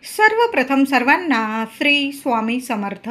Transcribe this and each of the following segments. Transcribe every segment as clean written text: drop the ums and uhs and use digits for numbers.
सर्वप्रथम सर्वांना श्री स्वामी समर्थ.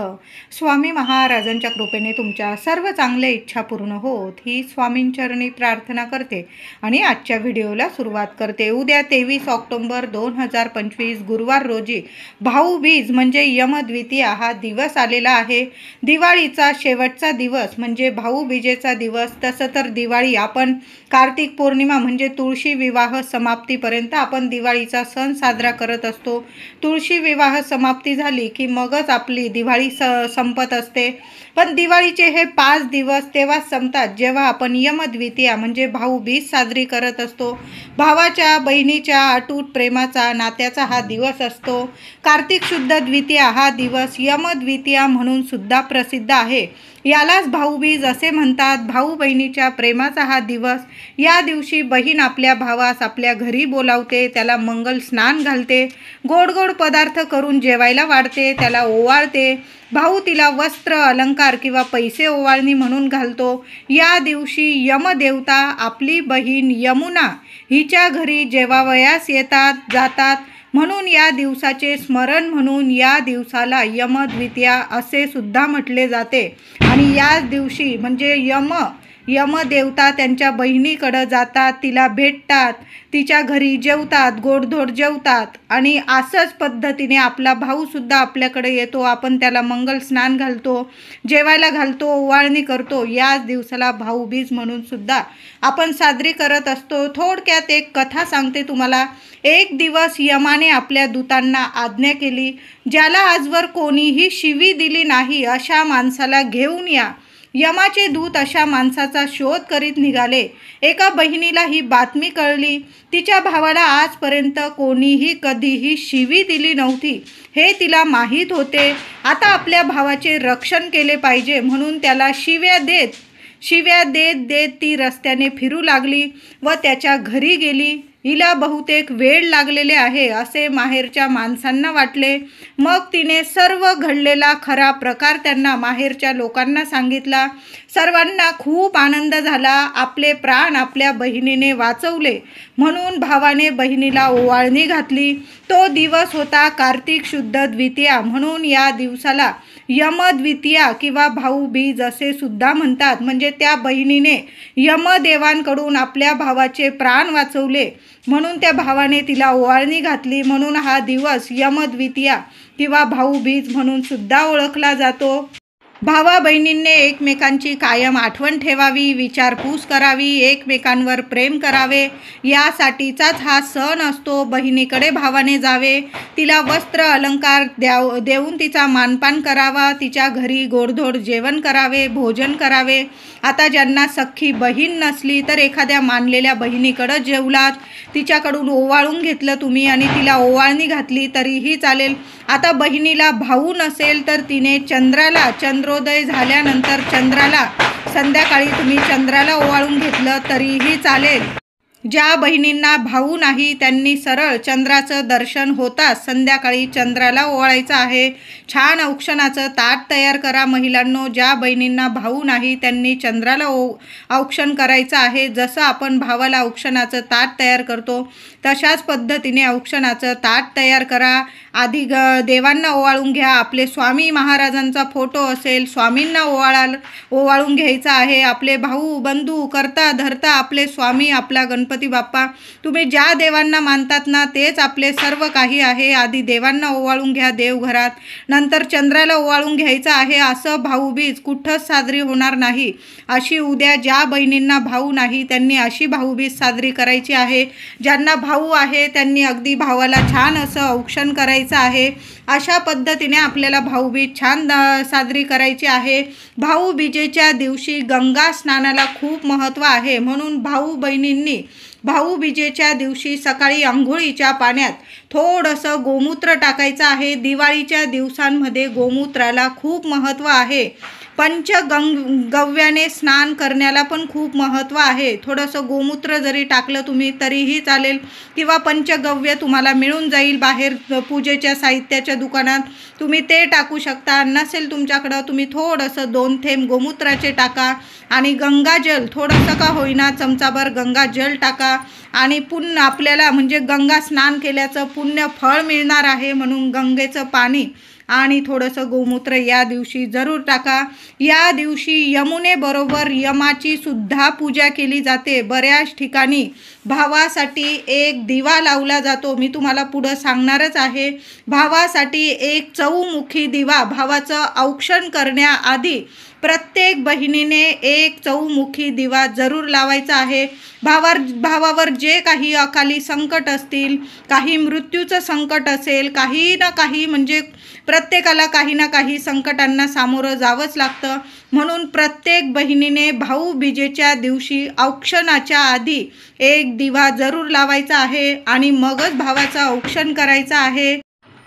स्वामी महाराजांच्या कृपेने तुमच्या सर्व चांगल्या इच्छा पूर्ण होत ही स्वामींचरणी प्रार्थना करते आणि आजच्या व्हिडिओला सुरुवात करते. उद्या 23 ऑक्टोबर 2025 गुरुवार रोजी भाऊबीज म्हणजे यमद्वितीया हा दिवस आलेला आहे. दिवाळीचा शेवटचा दिवस म्हणजे भाऊबीजेचा दिवस. तसं तर दिवाळी आपण कार्तिक पौर्णिमा म्हणजे तुळशी विवाह समाप्तीपर्यंत आपण दिवाळीचा सण साजरा करत असतो. तुळशी विवाह समाप्ती झाली की मगच आपली दिवाळी संपत असते. पण दिवाळीचे हे 5 दिवस तेव्हा संपतात जेव्हा आपण यमद्वितीया म्हणजे भाऊबीज साजरी करत असतो. भावाच्या बहिणीच्या अटूट प्रेमाचा नात्याचा हा दिवस असतो. कार्तिक शुद्ध द्वितीया हा दिवस यमद्वितीया म्हणून सुद्धा प्रसिद्ध आहे. यालाच भाऊबीज असे म्हणतात. भाऊ बहिणीच्या प्रेमाचा हा दिवस. या दिवशी बहीण आपल्या भावास आपल्या घरी बोलावते, त्याला मंगल स्नान घालते, गोड गोड पदार्थ करून जेवायला वाढते, त्याला ओवाळते. भाऊ तिला वस्त्र अलंकार किंवा पैसे ओवाळणी म्हणून घालतो. या दिवशी यमदेवता आपली बहीण यमुना हिच्या घरी जेवावयास येतात जातात. म्हणून या दिवसाचे स्मरण म्हणून या दिवसाला यमद्वितीया असे सुद्धा म्हटले जाते. आणि याच दिवशी म्हणजे यमदेवता त्यांच्या बहिणीकडं जातात, तिला भेटतात, तिच्या घरी जेवतात, गोडधोड जेवतात आणि असंच पद्धतीने आपला भाऊसुद्धा आपल्याकडे येतो. आपण त्याला मंगल स्नान घालतो, जेवायला घालतो, ओवाळणी करतो. याच दिवसाला भाऊबीज म्हणून सुद्धा आपण साजरी करत असतो. थोडक्यात एक कथा सांगते तुम्हाला. एक दिवस यमाने आपल्या दूतांना आज्ञा केली, ज्याला आजवर कोणीही शिवी दिली नाही अशा माणसाला घेऊन या. यमाचे दूत अशा माणसाचा शोध करीत निघाले. एका बहिणीला ही बातमी कळली. तिच्या भावाला आजपर्यंत कोणीही कधीही शिवी दिली नव्हती हे तिला माहीत होते. आता आपल्या भावाचे रक्षण केले पाहिजे म्हणून त्याला शिव्या देत देत ती रस्त्याने फिरू लागली व त्याच्या घरी गेली. हिला बहुतेक वेळ लागलेले आहे असे माहेरच्या माणसांना वाटले. मग तिने सर्व घडलेला खरा प्रकार त्यांना माहेरच्या लोकांना सांगितला. सर्वांना खूप आनंद झाला. आपले प्राण आपल्या बहिणीने वाचवले म्हणून भावाने बहिणीला ओवाळणी घातली. तो दिवस होता कार्तिक शुद्ध द्वितीया. म्हणून या दिवसाला यमद्वितीया किंवा भाऊबीज असे सुद्धा म्हणतात. म्हणजे त्या बहिणीने यमदेवांकडून आपल्या भावाचे प्राण वाचवले म्हणून त्या भावाने तिला ओवाळणी घातली. म्हणून हा दिवस यमद्वितीया किंवा भाऊबीज म्हणून सुद्धा ओळखला जातो. भावा बहिणींनी एकमेकांची कायम आठवण ठेवावी, विचारपूस करावी, एकमेकांवर प्रेम करावे यासाठीचाच हा सण असतो. बहिणीकडे भावाने जावे, तिला वस्त्र अलंकार देऊन तिचा मानपान करावा, तिच्या घरी गोडधोड जेवण करावे, भोजन करावे. आता ज्यांना सख्खी बहीण नसली तर एखाद्या मानलेल्या बहिणीकडं जेवलात, तिच्याकडून ओवाळून घेतलं तुम्ही आणि तिला ओवाळणी घातली तरीही चालेल. आता बहिणीला भाऊ नसेल तर तिने चंद्रोदय झाल्यानंतर संध्याकाळी तुम्ही चंद्राला ओवाळून घेतलं तरीही चालेल. ज्या बहिणींना भाऊ नाही त्यांनी सरळ चंद्राचं दर्शन होताच संध्याकाळी चंद्राला ओवाळायचं आहे. छान औक्षणाचं ताट तयार करा महिलांनो. ज्या बहिणींना भाऊ नाही त्यांनी चंद्राला औक्षण करायचं आहे. जसं आपण भावाला औक्षणाचं ताट तयार करतो तशाच पद्धतीने औक्षणाचं ताट तयार करा. आधी देवांना ओवाळून घ्या. आपले स्वामी महाराजांचा फोटो असेल, स्वामींना ओवाळून घ्यायचा आहे. आपले भाऊ बंधू करता धरता आपले स्वामी, आपला गणपती बाप्पा, तुम्ही ज्या देवांना मानतात ना तेच आपले सर्व काही आहे. आधी देवांना ओवाळून घ्या देवघरात, नंतर चंद्राला ओवाळून घ्यायचं आहे. असं भाऊबीज कुठंच साजरी होणार नाही. अशी उद्या ज्या बहिणींना भाऊ नाही त्यांनी अशी भाऊबीज साजरी करायची आहे. ज्यांना भाऊ आहे त्यांनी अगदी भावाला छान असं औक्षण करायचं आहे. अशा पद्धतीने आपल्याला भाऊबीज छान साजरी करायची आहे. भाऊबीजेच्या दिवशी गंगा स्नानाला खूप महत्त्व आहे. म्हणून भाऊ बहिणींनी भाऊबीजेच्या दिवशी सकाळी अंघोळीच्या पाण्यात थोडंसं गोमूत्र टाकायचं आहे. दिवाळीच्या दिवसांमध्ये गोमूत्राला खूप महत्त्व आहे. पंचगव्याने स्नान करण्याला पण खूप महत्त्व आहे. थोडंसं गोमूत्र जरी टाकलं तुम्ही तरीही चालेल किंवा पंचगव्य तुम्हाला मिळून जाईल बाहेर पूजेच्या साहित्याच्या दुकानात, तुम्ही ते टाकू शकता. नसेल तुमच्याकडं तुम्ही थोडंसं 2 थेंब गोमूत्राचे टाका आणि गंगाजल थोडंसं का होईना चमचाभर गंगाजल टाका आणि पुण्य आपल्याला म्हणजे गंगा स्नान केल्याचं पुण्य फळ मिळणार आहे, म्हणून गंगेचं पाणी आणि थोडंसं गोमूत्र या दिवशी जरूर टाका. या दिवशी यमुनेबरोबर यमाची सुद्धा पूजा केली जाते. बऱ्याच ठिकाणी भावासाठी एक दिवा लावला जातो. मी तुम्हाला पुढं सांगणारच आहे. भावासाठी एक चौमुखी दिवा, भावाचं औक्षण करण्याआधी प्रत्येक बहिणीने एक चौमुखी दिवा जरूर लावायचा आहे. भावावर जे काही अकाली संकट असतील, काही मृत्यूचं संकट असेल, काही ना काही म्हणजे प्रत्येकाला काही ना काही संकटांना सामोरं जावंच लागतं. म्हणून प्रत्येक बहिणीने भाऊबीजेच्या दिवशी औक्षणाच्या आधी एक दिवा जरूर लावायचा आहे आणि मगच भावाचं औक्षण करायचं आहे.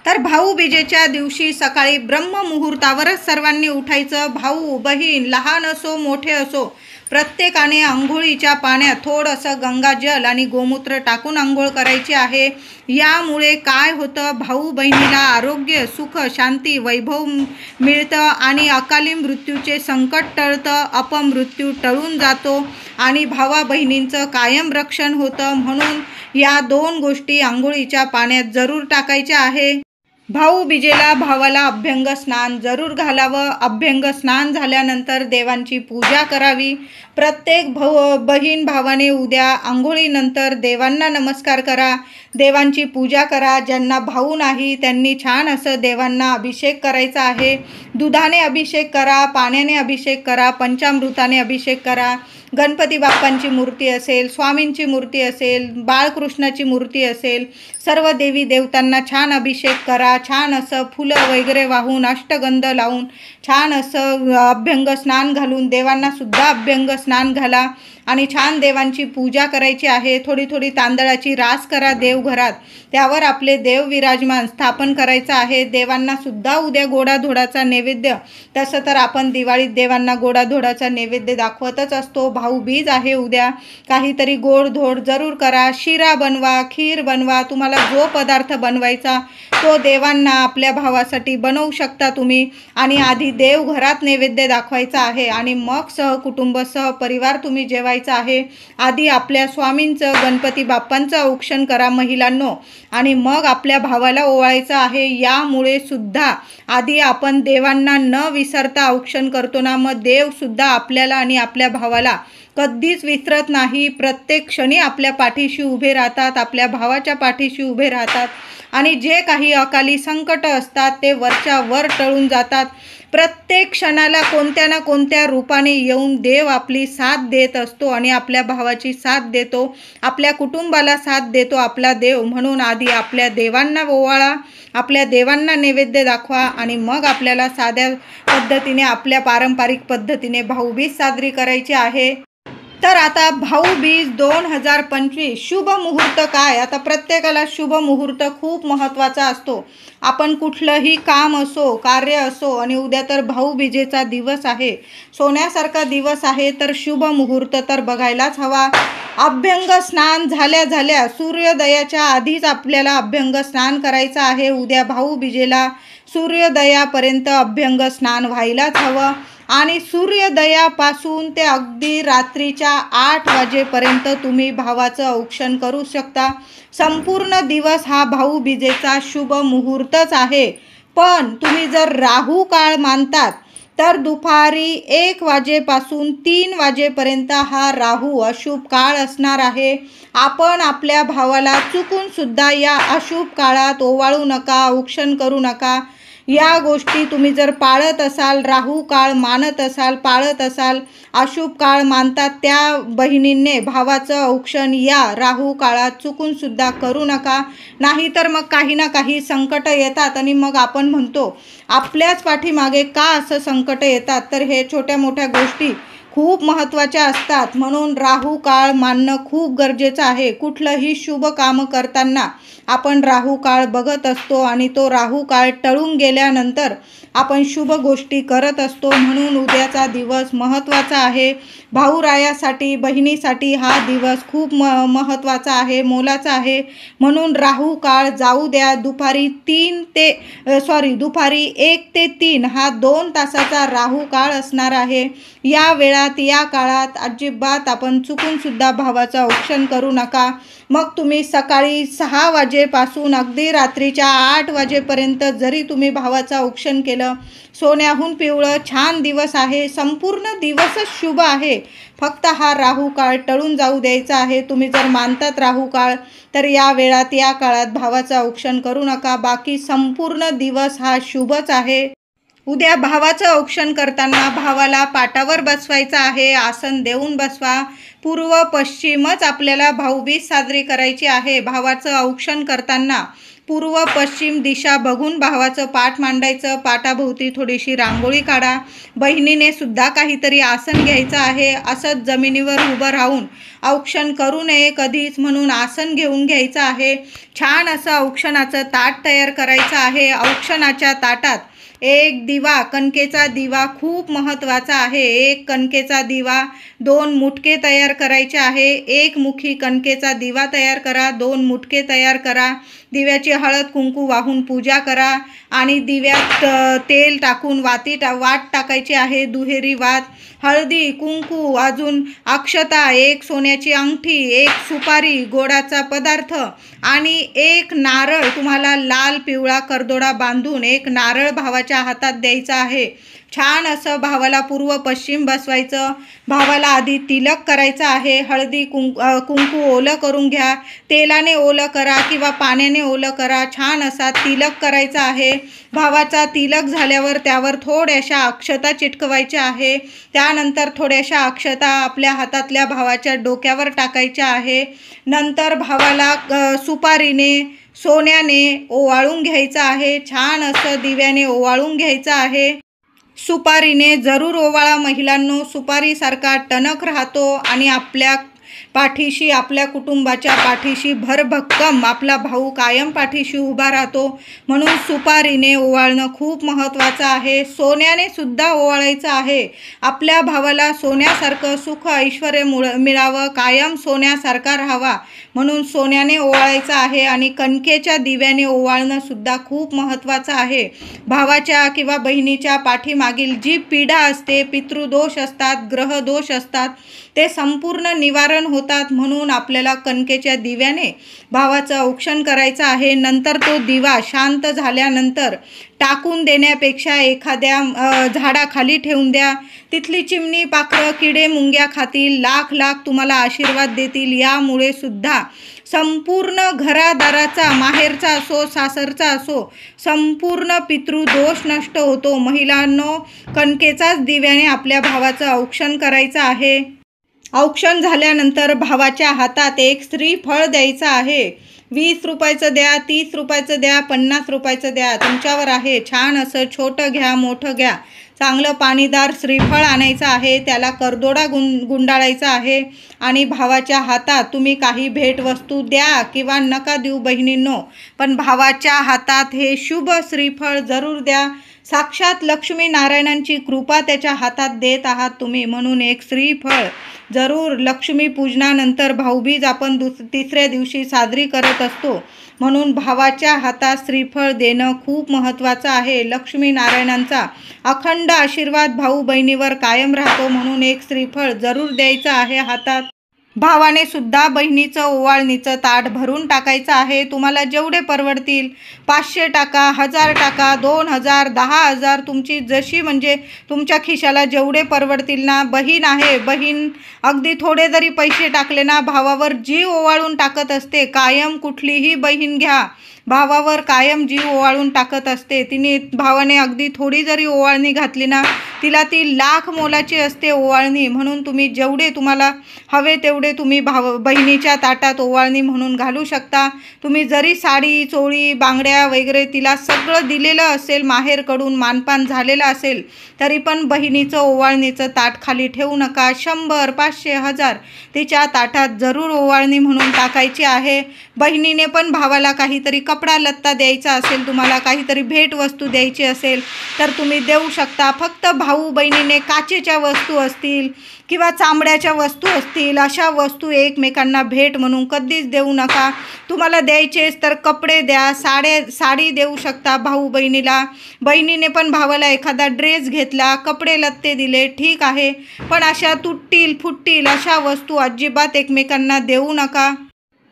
तर भाऊबीजेच्या दिवशी सकाळी ब्रह्ममुहूर्तावरच सर्वांनी उठायचं. भाऊ बहीण लहान असो मोठे असो, प्रत्येकाने आंघोळीच्या पाण्यात थोडंसं गंगाजल आणि गोमूत्र टाकून आंघोळ करायची आहे. यामुळे काय होतं, भाऊ बहिणीला आरोग्य, सुख, शांती, वैभव मिळतं आणि अकाली मृत्यूचे संकट टळतं, अपमृत्यू टळून जातो आणि भावा बहिणींचं कायम रक्षण होतं. म्हणून या 2 गोष्टी आंघोळीच्या पाण्यात जरूर टाकायच्या आहे. भाऊबीजेला भावाला अभ्यंग स्नान जरूर घालावं. अभ्यंग स्नान झाल्यानंतर देवांची पूजा करावी. प्रत्येक बहीण भावाने उद्या आंघोळीनंतर देवांना नमस्कार करा, देवांची पूजा करा. ज्यांना भाऊ नाही त्यांनी छान असं देवांना अभिषेक करायचा आहे. दुधाने अभिषेक करा, पाण्याने अभिषेक करा, पंचामृताने अभिषेक करा. गणपती बाप्पांची मूर्ती असेल, स्वामींची मूर्ती असेल, बाळकृष्णाची मूर्ती असेल, सर्व देवी देवतांना छान अभिषेक करा. छान असं फुलं वगैरे वाहून, अष्टगंध लावून छान असं अभ्यंग स्नान घालून देवांना सुद्धा अभ्यंग स्नान घाला आणि छान देवांची पूजा करायची आहे. थोडी थोडी तांदळाची रास करा देवघरात, त्यावर आपले देव विराजमान स्थापन करायचं आहे. देवांना सुद्धा उद्या गोडाधोडाचा नैवेद्य, तसं तर आपण दिवाळीत देवांना गोडाधोडाचा नैवेद्य दाखवतच असतो. भाऊबीज आहे उद्या, काहीतरी गोडधोड जरूर करा. शिरा बनवा, खीर बनवा, तुम्हाला जो पदार्थ बनवायचा तो देवांना आपल्या भावासाठी बनवू शकता तुम्ही. आणि आधी देवघरात नैवेद्य दाखवायचा आहे आणि मग सहकुटुंब सहपरिवार तुम्ही जेवायचं आहे. आधी आपल्या स्वामींचं, गणपती बाप्पांचं औक्षण करा महिलांनो, आणि मग आपल्या भावाला ओवाळायचं आहे. यामुळे सुद्धा आधी आपण देवांना न विसरता औक्षण करतो ना, मग देवसुद्धा आपल्याला आणि आपल्या भावाला कधीच विसरत नाही. प्रत्येक क्षणी आपल्या पाठीशी उभे राहतात, आपल्या भावाच्या पाठीशी उभे राहतात आणि जे काही अकाली संकट असतात ते वरच्या वर टळून जातात. प्रत्येक क्षणाला कोणत्या ना कोणत्या रूपाने येऊन देव आपली साथ देत असतो आणि आपल्या भावाची साथ देतो, आपल्या कुटुंबाला साथ देतो आपला देव. म्हणून आधी आपल्या देवांना ओवाळा, आपल्या देवांना नैवेद्य दाखवा आणि मग आपल्याला साध्या पद्धतीने, आपल्या पारंपरिक पद्धतीने भाऊबीज साजरी करायची आहे. तर आता भाऊबीज 2025 शुभ मुहूर्त काय? आता प्रत्येकाला शुभ मुहूर्त खूप महत्त्वाचा असतो. आपण कुठलंही काम असो, कार्य असो, आणि उद्या तर भाऊबीजेचा दिवस आहे, सोन्यासारखा दिवस आहे, तर शुभ मुहूर्त तर बघायलाच हवा. अभ्यंग स्नान झाल्या सूर्योदयाच्या आधीच आपल्याला अभ्यंग स्नान करायचं आहे. उद्या भाऊबीजेला सूर्योदयापर्यंत अभ्यंग स्नान व्हायलाच हवं आणि सूर्योदयापासून ते अगदी रात्रीच्या 8 वाजेपर्यंत तुम्ही भावाचं औक्षण करू शकता. संपूर्ण दिवस हा भाऊबीजेचा शुभ मुहूर्तच आहे. पण तुम्ही जर राहू काळ मानतात तर दुपारी 1 वाजेपासून 3 वाजेपर्यंत हा राहू अशुभ काळ असणार आहे. आपण आपल्या भावाला चुकून सुद्धा या अशुभ काळात ओवाळू नका, औक्षण करू नका. या गोष्टी तुम्ही जर पाळत असाल, राहू काळ मानत असाल, पाळत असाल, अशुभ काळ मानतात, त्या बहिणींनी भावाचं औक्षण या राहू काळात चुकून सुद्धा करू नका. नाहीतर मग काही ना काही संकट येतात आणि मग आपण म्हणतो आपल्याच पाठीमागे का असं संकट येतात. तर हे छोट्या मोठ्या गोष्टी खूप महत्त्वाच्या असतात. म्हणून राहू काळ मानणं खूप गरजेचं आहे. कुठलंही शुभ काम करताना आपण राहू काळ बघत असतो आणि तो राहू काळ टळून गेल्यानंतर आपण शुभ गोष्टी करत असतो. म्हणून उद्याचा दिवस महत्त्वाचा आहे. भाऊरायासाठी, बहिणीसाठी हा दिवस खूप महत्त्वाचा आहे, मोलाचा आहे. म्हणून राहू काळ जाऊ द्या. दुपारी 1 ते 3 हा 2 तासाचा राहू काळ असणार आहे. या वेळात वेळात या काळात अजिबात आपण चुकूनसुद्धा भावाचं औक्षण करू नका. मग तुम्ही सकाळी 6 वाजेपासून अगदी रात्रीच्या 8 वाजेपर्यंत जरी तुम्ही भावाचं औक्षण केलं, सोन्याहून पिवळं छान दिवस आहे, संपूर्ण दिवसच शुभ आहे. फक्त हा राहू काळ टळून जाऊ द्यायचा आहे. तुम्ही जर मानतात राहू काळ, तर या वेळात या काळात भावाचं औक्षण करू नका. बाकी संपूर्ण दिवस हा शुभच आहे. उद्या भावाचं औक्षण करताना भावाला पाटावर बसवायचं आहे. आसन देऊन बसवा. पूर्व पश्चिमच आपल्याला भाऊबीज साजरी करायची आहे. भावाचं औक्षण करताना पूर्व पश्चिम दिशा बघून भावाचं पाठ मांडायचं. पाटाभोवती थोडीशी रांगोळी काढा. बहिणीने सुद्धा काहीतरी आसन घ्यायचं आहे. असंच जमिनीवर उभं राहून औक्षण करू नये कधीच, म्हणून आसन घेऊन घ्यायचं आहे. छान असं औक्षणाचं ताट तयार करायचं आहे. औक्षणाच्या ताटात एक दिवा, कणकेचा दिवा खूप महत्त्वाचा आहे. एक कणकेचा दिवा, 2 मुटके तयार करायचे आहे. एक मुठी कणकेचा दिवा तयार करा, 2 मुटके तयार करा. दिव्याची हळद कुंकू वाहून पूजा करा आणि दिव्यात तेल टाकून वात टाकायची आहे, दुहेरी वात. हळदी कुंकू, अजून अक्षता, एक सोन्याची अंगठी, एक सुपारी, गोडाचा पदार्थ आणि एक नारळ. तुम्हाला लाल पिवळा करदोडा बांधून एक नारळ भावाच्या हातात द्यायचा आहे. छान असं भावाला पूर्व पश्चिम बसवायचं. भावाला आधी तिलक करायचं आहे. हळदी कुंकू ओलं करून घ्या. तेलाने ओलं करा किंवा पाण्याने ओलं करा. छान असा तिलक करायचा आहे. भावाचा तिलक झाल्यावर त्यावर थोड्याशा अक्षता चिटकवायच्या आहे. त्यानंतर थोड्याशा अक्षता आपल्या हातातल्या भावाच्या डोक्यावर टाकायच्या आहे. नंतर भावाला सुपारीने, सोन्याने ओवाळून घ्यायचं आहे. छान असं दिव्याने ओवाळून घ्यायचं आहे. सुपारीने जरूर ओवाळा महिलांनो. सुपारीसारखा टणक राहतो आणि आपल्या पाठीशी, आपल्या कुटुंबाच्या पाठीशी भरभक्कम आपला भाऊ कायम पाठीशी उभा राहतो. म्हणून सुपारीने ओवाळणं खूप महत्त्वाचं आहे. सोन्याने सुद्धा ओवाळायचं आहे. आपल्या भावाला सोन्यासारखं सुख ऐश्वर्य मिळावं, कायम सोन्यासारखा राहावा म्हणून सोन्याने ओवाळायचं आहे. आणि कणकेच्या दिव्याने ओवाळणं सुद्धा खूप महत्त्वाचं आहे. भावाच्या किंवा बहिणीच्या पाठीमागील जी पीडा असते, पितृदोष असतात, ग्रहदोष असतात, ते संपूर्ण निवारण होतात. म्हणून आपल्याला कणकेच्या दिव्याने भावाचं औक्षण करायचं आहे. नंतर तो दिवा शांत झाल्यानंतर टाकून देण्यापेक्षा एखाद्या झाडाखाली ठेवून द्या. तिथली चिमणी पाखरं, किडे मुंग्या खातील, लाख लाख तुम्हाला आशीर्वाद देतील. यामुळे सुद्धा संपूर्ण घरादाराचा, माहेरचा असो सासरचा असो, संपूर्ण पितृदोष नष्ट होतो. महिलांनो, कणकेचाच दिव्याने आपल्या भावाचं औक्षण करायचं आहे. औक्षण झाल्यानंतर भावाच्या हातात एक श्रीफळ द्यायचं आहे. 20 रुपयाचं द्या, 30 रुपयाचं द्या, 50 रुपयाचं द्या, तुमच्यावर आहे. छान असं छोटं घ्या, मोठं घ्या. चांगलं पाणीदार श्रीफळ आणायचं आहे. त्याला करदोडा गुंडाळायचा आहे आणि भावाच्या हातात तुम्ही काही भेटवस्तू द्या किंवा नका देऊ बहिणींनो, पण भावाच्या हातात हे शुभ श्रीफळ जरूर द्या. साक्षात लक्ष्मी नारायणांची कृपा त्याच्या हातात देत आहात तुम्ही, म्हणून एक श्रीफळ जरूर. लक्ष्मी पूजनानंतर भाऊबीज आपण तिसऱ्या दिवशी साजरी करत असतो, म्हणून भावाच्या हातात श्रीफळ देणं खूप महत्त्वाचं आहे. लक्ष्मी नारायणांचा अखंड आशीर्वाद भाऊ बहिणीवर कायम राहतो, म्हणून एक श्रीफळ जरूर द्यायचं आहे हातात. भावाने सुद्धा बहिणीचं ओवाळणीचं ताट भरून टाकायचं आहे. तुम्हाला जेवढे परवडतील 500 टाका, 1000 टाका, 2000, 10,000, तुमची जशी म्हणजे तुमच्या खिशाला जेवढे परवडतील ना. बहीण आहे, बहीण अगदी थोडे जरी पैसे टाकले ना, भावावर जीव ओवाळून टाकत असते. कायम कुठलीही बहीण घ्या, भावावर कायम जीव ओवाळून टाकत असते. भावाने अगदी थोडी जरी ओवाळणी घातली ना, तिला ती लाख मोलाची असते ओवाळणी. म्हणून तुम्ही जेवढे तुम्हाला हवे तेवढे तुम्ही बहिणीच्या ताटात ओवाळणी म्हणून घालू शकता. तुम्ही जरी साडी, चोळी, बांगड्या वगैरे तिला सगळं दिलेलं असेल, माहेरकडून मानपान झालेलं असेल, तरी पण बहिणीचं ओवाळणीचं ताट खाली ठेवू नका. 100, 500, 1000 तिच्या ताटात जरूर ओवाळणी म्हणून टाकायची आहे. बहिणीने पण भावाला काहीतरी कपडा लत्ता द्यायचा असेल, तुम्हाला काहीतरी भेट वस्तू द्यायची असेल तर तुम्ही देऊ शकता. फक्त भाऊ बहिणीने काचेच्या वस्तू असतील किंवा चामड्याच्या वस्तू असतील अशा वस्तू एकमेकांना भेट म्हणून कधीच देऊ नका. तुम्हाला द्यायचेच तर कपडे द्या, साडी देऊ शकता भाऊ बहिणीला. बहिणीने पण भावाला एखादा ड्रेस घेतला, कपडे लत्ते दिले, ठीक आहे, पण अशा तुटतील फुटतील अशा वस्तू अजिबात एकमेकांना देऊ नका.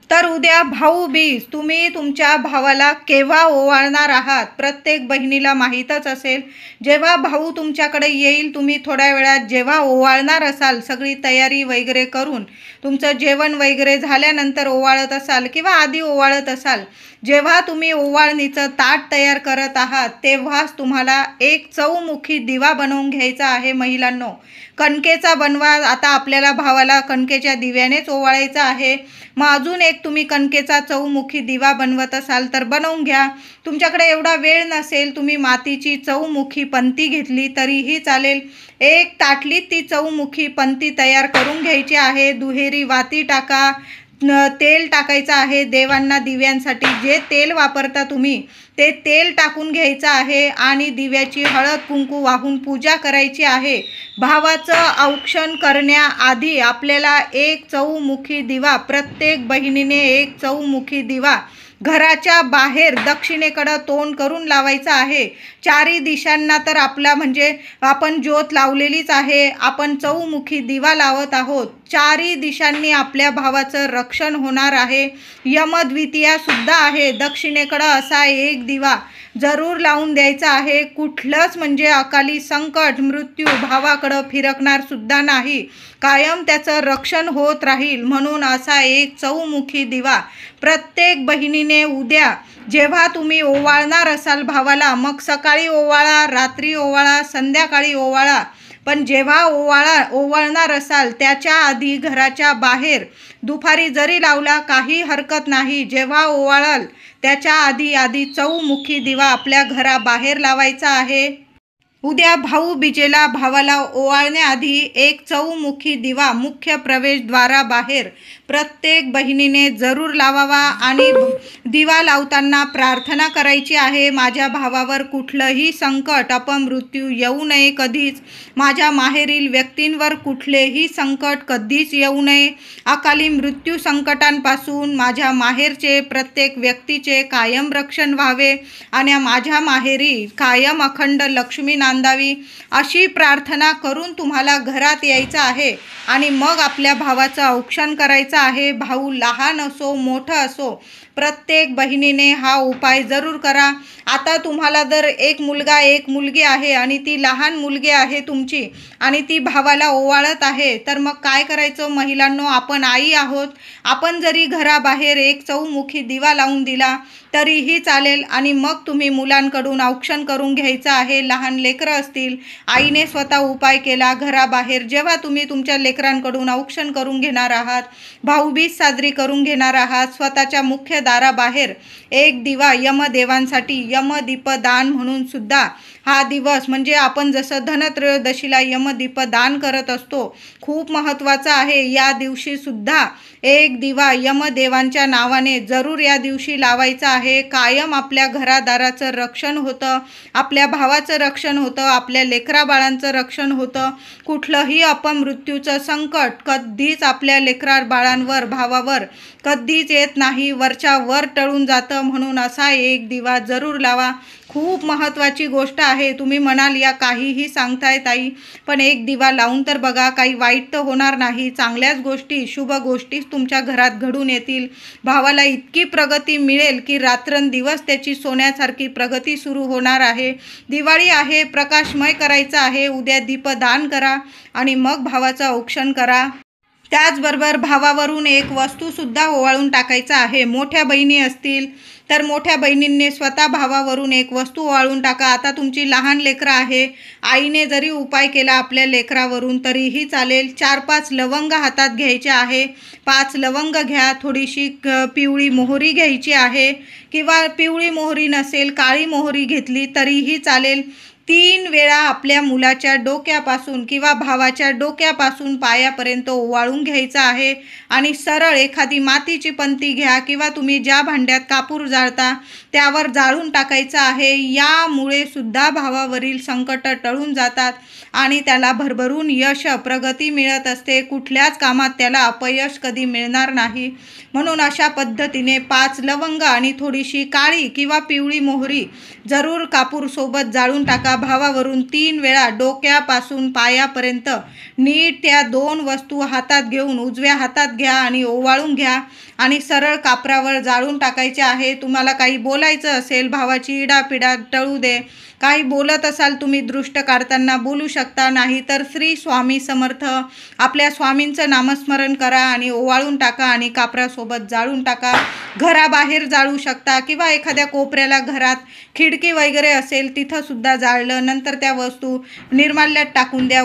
तर उद्या भाऊबीज तुम्ही तुमच्या भावाला केव्हा ओवाळणार आहात प्रत्येक बहिणीला माहीतच असेल. जेव्हा भाऊ तुमच्याकडे येईल, तुम्ही थोड्या वेळात जेव्हा ओवाळणार असाल, सगळी तयारी वगैरे करून तुमचं जेवण वगैरे झाल्यानंतर ओवाळत असाल किंवा आधी ओवाळत असाल, जेव्हा तुम्ही ओवाळणीचं ताट तयार करत आहात तेव्हाच तुम्हाला एक चौमुखी दिवा बनवून घ्यायचा आहे. महिलांनो, कणकेचा बनवा. आता आपल्याला भावाला कणकेच्या दिव्यानेच ओवाळायचं आहे. मग अजून एक तुम्ही कणकेचा चौमुखी दिवा बनवत असाल तर बनवून घ्या. तुमच्याकडे एवढा वेळ नसेल, तुम्ही मातीची चौमुखी पंती घेतली तरीही चालेल. एक ताटलीत ती चौमुखी पंती तयार करून घ्यायची आहे. दुहेरी वाती टाका, तेल टाकायचं आहे. देवांना दिव्यांसाठी जे तेल वापरता तुम्ही ते तेल टाकून घ्यायचं आहे आणि दिव्याची हळद कुंकू वाहून पूजा करायची आहे. भावाचं औक्षण करण्याआधी आपल्याला एक चौमुखी दिवा, प्रत्येक बहिणीने एक चौमुखी दिवा घराच्या बाहेर दक्षिणेकडं तोंड करून लावायचं आहे. चारी दिशांना तर आपला म्हणजे आपण ज्योत लावलेलीच आहे, आपण चौमुखी दिवा लावत आहोत. चारी दिशांनी आपल्या भावाचं रक्षण होणार आहे. यमद्वितीया सुद्धा आहे. दक्षिणेकडं असा एक दिवा जरूर लावून द्यायचा आहे. कुठलंच म्हणजे अकाली संकट मृत्यू भावाकडं फिरकणार सुद्धा नाही. कायम त्याचं रक्षण होत राहील. म्हणून असा एक चौमुखी दिवा प्रत्येक बहिणीने उद्या जेव्हा तुम्ही ओवाळणार असाल भावाला, मग सकाळी ओवाळा, रात्री ओवाळा, संध्याकाळी ओवाळा, पण जेव्हा ओवाळणार असाल त्याच्या आधी घराच्या बाहेर दुपारी जरी लावला काही हरकत नाही. जेव्हा ओवाळाल त्याच्या आधी चौमुखी दिवा आपल्या घराबाहेर लावायचा आहे. उद्या भाऊबीजेला भावाला ओवाळण्याआधी एक चौमुखी दिवा मुख्य प्रवेशद्वाराबाहेर प्रत्येक बहिणीने जरूर लावावा आणि दिवा लावताना प्रार्थना करायची आहे, माझ्या भावावर कुठलंही संकट अपमृत्यू येऊ नये कधीच. माझ्या माहेरील व्यक्तींवर कुठलेही संकट कधीच येऊ नये. अकाली मृत्यू संकटांपासून माझ्या माहेरचे प्रत्येक व्यक्तीचे कायम रक्षण व्हावे आणि माझ्या माहेरी कायम अखंड लक्ष्मी नांदावी अशी प्रार्थना करून तुम्हाला घरात यायचं आहे आणि मग आपल्या भावाचं औक्षण करायचं आहे. भाऊ लहान असो मोठं असो, प्रत्येक बहिणीने हा उपाय जरूर करा. आता तुम्हाला जर एक मुलगा एक मुलगी आहे आणि ती लहान मुलगी आहे तुमची आणि ती भावाला ओवाळत आहे, तर मग काय करायचं महिलांनो, आपण आई आहोत. आपण जरी घराबाहेर एक चौमुखी दिवा लावून दिला तरीही चालेल आणि मग तुम्ही मुलांकडून औक्षण करून घ्यायचं आहे. लहान लेकरं असतील, आईने स्वतः उपाय केला घराबाहेर, जेव्हा तुम्ही तुमच्या लेकरांकडून औक्षण करून घेणार आहात, भाऊबीज साजरी करून घेणार आहात, स्वतःच्या मुख्य दाराबाहेर एक दिवा यमदेवांसाठी यमदीपदान म्हणून सुद्धा हा दिवस म्हणजे आपण जसं धनत्रयोदशीला यमदीपदान करत असतो, खूप महत्त्वाचं आहे. या दिवशी सुद्धा एक दिवा यमदेवांच्या नावाने जरूर या दिवशी लावायचा आहे. कायम आपल्या घरादाराचं रक्षण होतं, आपल्या भावाचं रक्षण होतं, आपल्या लेकराबाळांचं रक्षण होतं. कुठलंही अपमृत्यूचं संकट कधीच आपल्या लेकरा बाळांवर भावावर कधीच येत नाही, वरच्या वर टळून जातं. म्हणून असा एक दिवा जरूर लावा. खूप महत्त्वाची गोष्ट आहे. तुम्ही म्हणाल या काहीही सांगताय ताई, पण एक दिवा लावून तर बघा, काही वाईट तर होणार नाही. चांगल्याच गोष्टी शुभ गोष्टीच तुमच्या घरात घडून येतील. भावाला इतकी प्रगती मिळेल की रात्रंदिवस त्याची सोन्यासारखी प्रगती सुरू होणार आहे. दिवाळी आहे, प्रकाशमय करायचं आहे. उद्या दीपदान करा आणि मग भावाचं औक्षण करा. त्याचबरोबर भावावरून एक वस्तूसुद्धा ओवाळून टाकायचं आहे. मोठ्या बहिणी असतील तर मोठ्या बहिणींनी स्वतः भावावरून एक वस्तू ओवाळून टाका. आता तुमची लहान लेकरं आहे, आईने जरी उपाय केला आपल्या लेकरावरून तरीही चालेल. 4-5 लवंग हातात घ्यायचे आहे. 5 लवंग घ्या, थोडीशी पिवळी मोहरी घ्यायची आहे किंवा पिवळी मोहरी नसेल काळी मोहरी घेतली तरीही चालेल. 3 वेळा आपल्या मुलाच्या डोक्यापासून किंवा भावाच्या डोक्यापासून पायापर्यंत ओवाळून घ्यायचं आहे आणि सरळ एखादी मातीची पंती घ्या किंवा तुम्ही ज्या भांड्यात कापूर जाळता त्यावर जाळून टाकायचं आहे. यामुळे सुद्धा भावावरील संकट टळून जातात आणि त्याला भरभरून यश प्रगती मिळत असते. कुठल्याच कामात त्याला अपयश कधी मिळणार नाही. म्हणून अशा पद्धतीने 5 लवंग आणि थोडीशी काळी किंवा पिवळी मोहरी जरूर कापूर सोबत जाळून टाका. भावावरून 3 वेळा डोक्यापासून पायापर्यंत नीट त्या 2 वस्तू हातात घेऊन उजव्या हातात घ्या आणि ओवाळून घ्या आणि सरळ कापरावर जाळून टाकायचे आहे. तुम्हाला काही बोलायचं असेल, भावाची इडापिडा टळू दे, काही बोलत असाल तुम्ही दृष्ट काढताना बोलू शकता, नाही तर श्री स्वामी समर्थ आपल्या स्वामींचं नामस्मरण करा आणि ओवाळून टाका आणि कापरासोबत जाळून टाका. घराबाहेर जाळू शकता किंवा एखाद्या कोपऱ्याला घरात खिडकी वगैरे असेल तिथं सुद्धा जाळलं. नंतर त्या वस्तू निर्माल्यात टाकून द्या.